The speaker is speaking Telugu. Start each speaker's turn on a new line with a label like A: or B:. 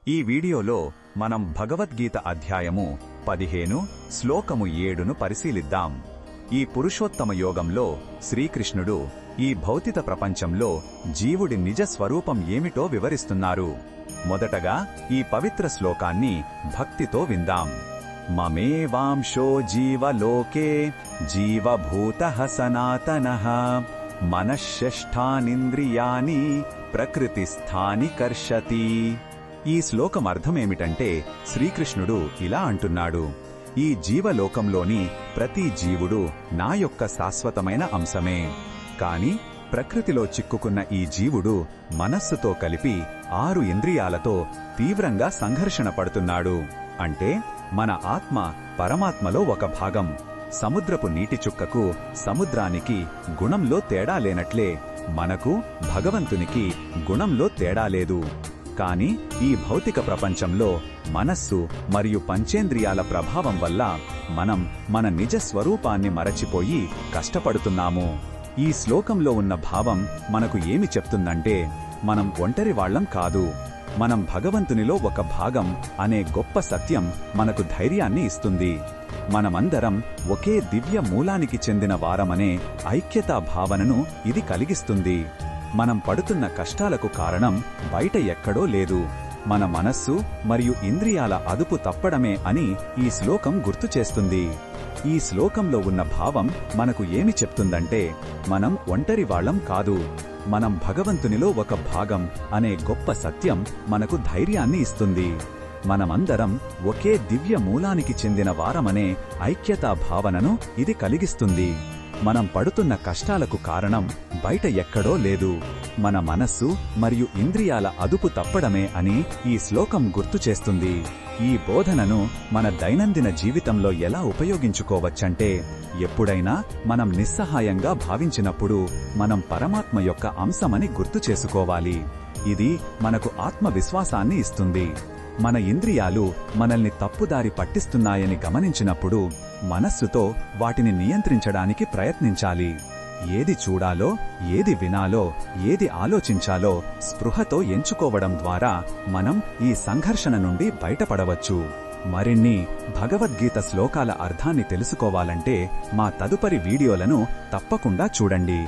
A: ఈ వీడియోలో మనం భగవద్గీత అధ్యాయము 15 శ్లోకము 7ను పరిశీలిద్దాం. ఈ పురుషోత్తమ యోగంలో శ్రీకృష్ణుడు ఈ భౌతిక ప్రపంచంలో జీవుడి నిజ స్వరూపం ఏమిటో వివరిస్తున్నారు. మొదటగా ఈ పవిత్ర శ్లోకాన్ని భక్తితో విందాం. మమేవాంశో జీవలోకే జీవభూతః సనాతనః మనశ్శష్టానింద్రియాని ప్రకృతిస్థాని కర్షతి. ఈ శ్లోకం అర్థమేమిటంటే శ్రీకృష్ణుడు ఇలా అంటున్నాడు, ఈ జీవలోకంలోని ప్రతి జీవుడు నా యొక్క శాశ్వతమైన అంశమే. కాని ప్రకృతిలో చిక్కుకున్న ఈ జీవుడు మనస్సుతో కలిపి 6 ఇంద్రియాలతో తీవ్రంగా సంఘర్షణ పడుతున్నాడు. అంటే మన ఆత్మ పరమాత్మలో ఒక భాగం. సముద్రపు నీటి చుక్కకు సముద్రానికి గుణంలో తేడా లేనట్లే మనకు భగవంతునికి గుణంలో తేడా లేదు. కాని ఈ భౌతిక ప్రపంచంలో మనస్సు మరియు పంచేంద్రియాల ప్రభావం వల్ల మనం మన నిజ స్వరూపాన్ని మరచిపోయి కష్టపడుతున్నాము. ఈ శ్లోకంలో ఉన్న భావం మనకు ఏమి చెప్తుందంటే, మనం ఒంటరి వాళ్ళం కాదు, మనం భగవంతునిలో ఒక భాగం అనే గొప్ప సత్యం మనకు ధైర్యాన్ని ఇస్తుంది. మనమందరం ఒకే దివ్య మూలానికి చెందిన వారమనే ఐక్యతా భావనను ఇది కలిగిస్తుంది. మనం పడుతున్న కష్టాలకు కారణం బయట ఎక్కడో లేదు, మన మనస్సు మరియు ఇంద్రియాల అదుపు తప్పడమే అని ఈ శ్లోకం గుర్తు చేస్తుంది. ఈ శ్లోకంలో ఉన్న భావం మనకు ఏమి చెప్తుందంటే, మనం ఒంటరి వాళ్ళం కాదు, మనం భగవంతునిలో ఒక భాగం అనే గొప్ప సత్యం మనకు ధైర్యాన్ని ఇస్తుంది. మనమందరం ఒకే దివ్య మూలానికి చెందిన వారమనే ఐక్యతా భావనను ఇది కలిగిస్తుంది. మనం పడుతున్న కష్టాలకు కారణం బయట ఎక్కడో లేదు, మన మనస్సు మరియు ఇంద్రియాల అదుపు తప్పడమే అని ఈ శ్లోకం గుర్తు చేస్తుంది. ఈ బోధనను మన దైనందిన జీవితంలో ఎలా ఉపయోగించుకోవచ్చంటే, ఎప్పుడైనా మనం నిస్సహాయంగా భావించినప్పుడు మనం పరమాత్మ యొక్క అంశమని గుర్తు చేసుకోవాలి. ఇది మనకు ఆత్మవిశ్వాసాన్ని ఇస్తుంది. మన ఇంద్రియాలు మనల్ని తప్పుదారి పట్టిస్తున్నాయని గమనించినప్పుడు మనస్సుతో వాటిని నియంత్రించడానికి ప్రయత్నించాలి. ఏది చూడాలో, ఏది వినాలో, ఏది ఆలోచించాలో స్పృహతో ఎంచుకోవడం ద్వారా మనం ఈ సంఘర్షణ నుండి బయటపడవచ్చు. మరిన్ని భగవద్గీత శ్లోకాల అర్థాన్ని తెలుసుకోవాలంటే మా తదుపరి వీడియోలను తప్పకుండా చూడండి.